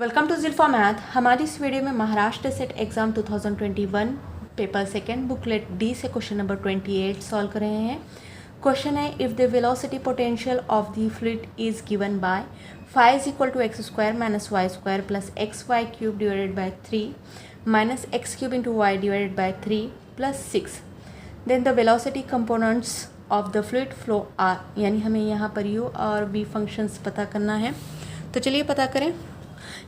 Welcome to जिल्फा math. हमारी इस video में Maharashtra SET exam 2021 paper second booklet D से क्वेश्चन नंबर 28 सॉल्व कर रहे हैं। क्वेश्चन है, if the velocity potential of the fluid is given by phi is equal to x square minus y square plus x y cube divided by 3 minus x cube into y divided by 3 plus 6, then the velocity components of the fluid flow are. यानी हमें यहाँ पर you और we functions पता करना है। तो चलिए पता करें।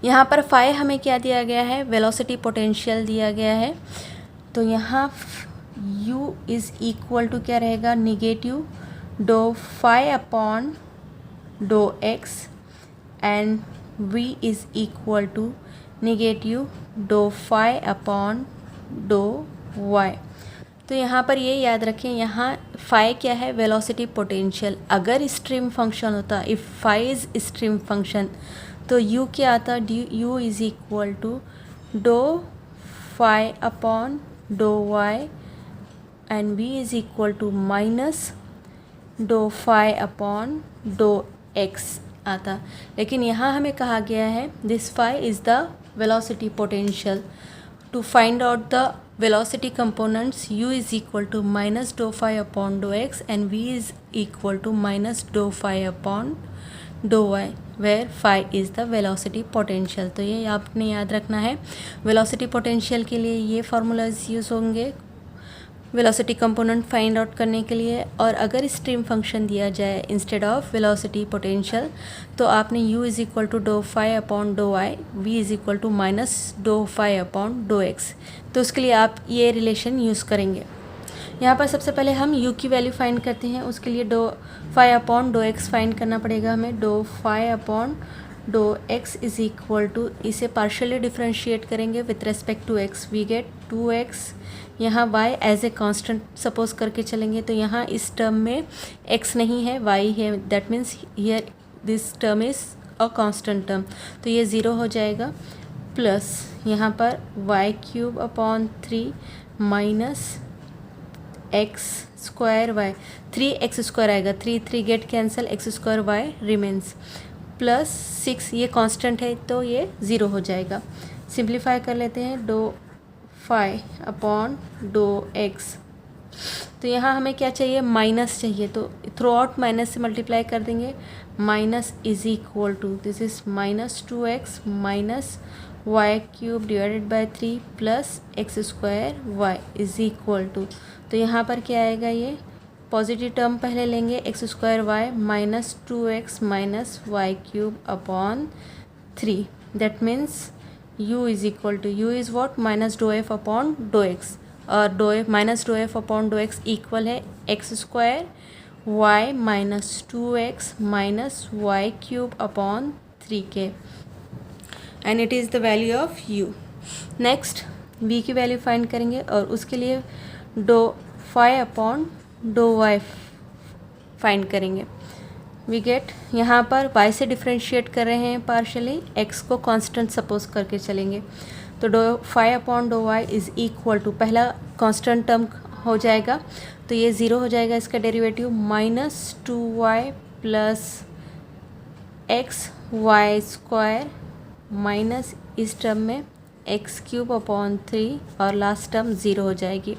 यहाँ पर फाई हमें क्या दिया गया है, वेलोसिटी पोटेंशियल दिया गया है। तो यहाँ u इज़ इक्वल टू क्या रहेगा, निगेटिव डो फाई अपॉन डो x and v is equal to negative डो फाई अपॉन डो y। तो यहाँ पर ये याद रखें, यहाँ फाई क्या है, वेलोसिटी पोटेंशियल। अगर स्ट्रीम फंक्शन होता, if phi is stream function, तो u क्या आता, u इज़ इक्वल टू डो फाई अपॉन डो y and v is equal to minus डो फाई अपॉन डो x आता। लेकिन यहाँ हमें कहा गया है this phi is the velocity potential. To find out the velocity components, u is equal to minus dou phi upon dou x and v is equal to minus dou phi upon dou y, where phi is the velocity potential। तो ये आपने याद रखना है। velocity potential के लिए ये formulas use होंगे वेलोसिटी कंपोनेंट फाइंड आउट करने के लिए। और अगर स्ट्रीम फंक्शन दिया जाए इंस्टेड ऑफ वेलोसिटी पोटेंशियल, तो आपने u इज़ इक्वल टू डो फाई अपॉन डो y, v is equal to minus डो फाई अपॉन डो x। तो उसके लिए आप ये रिलेशन यूज़ करेंगे। यहाँ पर सबसे पहले हम u की वैल्यू फाइंड करते हैं। उसके लिए डो फाई अपॉन डो x फाइंड करना पड़ेगा हमें। डो फाई अपॉन डो x इज़ इक्वल टू, इसे पार्शियली डिफ्रेंशिएट करेंगे with respect to x, we get 2x। यहाँ y as a constant suppose करके चलेंगे, तो यहाँ इस टर्म में x नहीं है, y है। That means here this term is a constant term, तो ये 0 हो जाएगा। प्लस यहाँ पर y cube upon 3 minus x square y, 3x square आएगा, 3 get cancel, x square y remains, plus 6 ये कांस्टेंट है तो ये 0 हो जाएगा। सिंप्लीफाई कर लेते हैं, डो फाई अपॉन डो x। तो यहाँ हमें क्या चाहिए, माइनस चाहिए, तो थ्रू आउट माइनस से मल्टीप्लाई कर देंगे। Minus is equal to, this is minus 2x minus y cube divided by 3 plus x square y is equal to, तो यहाँ पर क्या आएगा, ये पॉजिटिव टर्म पहले लेंगे, x square y minus 2x minus y cube upon 3। That means u is equal to, u is what, minus do f upon do x, और do f minus do f upon do x equal है x square y minus 2x minus y cube upon 3 के, and it is the value of u। Next v की value find करेंगे, और उसके लिए dough phi upon डो y find करेंगे। We get, यहाँ पर y से डिफ्रेंशिएट कर रहे हैं पार्शली, x को कांस्टेंट सपोज करके चलेंगे, तो डो फाई अपॉन डो y इज़ इक्वल टू, पहला कांस्टेंट टर्म हो जाएगा तो ये 0 हो जाएगा, इसका derivative minus 2y plus x y square minus इस टर्म में एक्स क्यूब अपॉन 3 और लास्ट टर्म 0 हो जाएगी।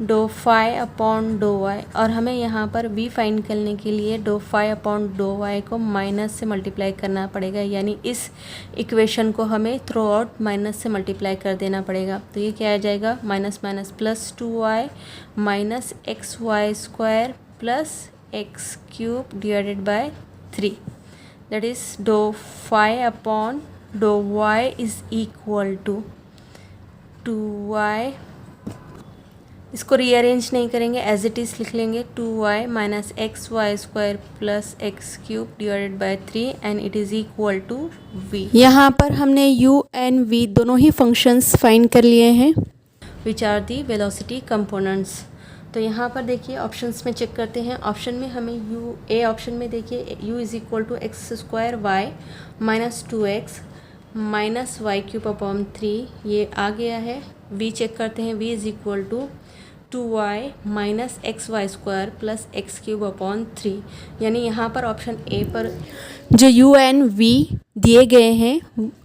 डो फाई अपॉन डो वाई, और हमें यहाँ पर v फाइंड करने के लिए डो फाई अपॉन डो वाई को माइनस से मल्टीप्लाई करना पड़ेगा, यानी इस इक्वेशन को हमें थ्रू आउट माइनस से मल्टीप्लाई कर देना पड़ेगा। तो ये क्या आ जाएगा, minus minus plus 2y minus x y square plus x cube divided by 3। That is डो फाई अपॉन डो y is equal to 2y, इसको रीअरेंज नहीं करेंगे, एज इट इज़ लिख लेंगे, 2y minus x y square plus x cube divided by 3 and it is equal to v। यहाँ पर हमने u एंड v दोनों ही फंक्शंस फाइंड कर लिए हैं, which are the velocity components. तो यहाँ पर देखिए ऑप्शंस में चेक करते हैं। ऑप्शन में हमें ए ऑप्शन में देखिए u is equal to x square y minus 2x minus y cube upon 3 ये आ गया है। v चेक करते हैं, v is equal to 2y minus x y square plus x cube upon 3, यानी यहाँ पर ऑप्शन ए पर जो u एंड v दिए गए हैं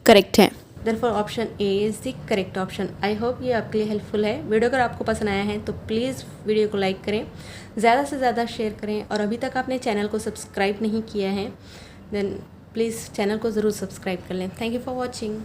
करेक्ट है। Therefore option A is the correct option. I hope ये आपके लिए हेल्पफुल है। वीडियो अगर आपको पसंद आया है तो प्लीज़ वीडियो को लाइक करें, ज़्यादा से ज़्यादा शेयर करें, और अभी तक आपने चैनल को सब्सक्राइब नहीं किया है देन प्लीज़ चैनल को ज़रूर सब्सक्राइब कर लें। Thank you for watching.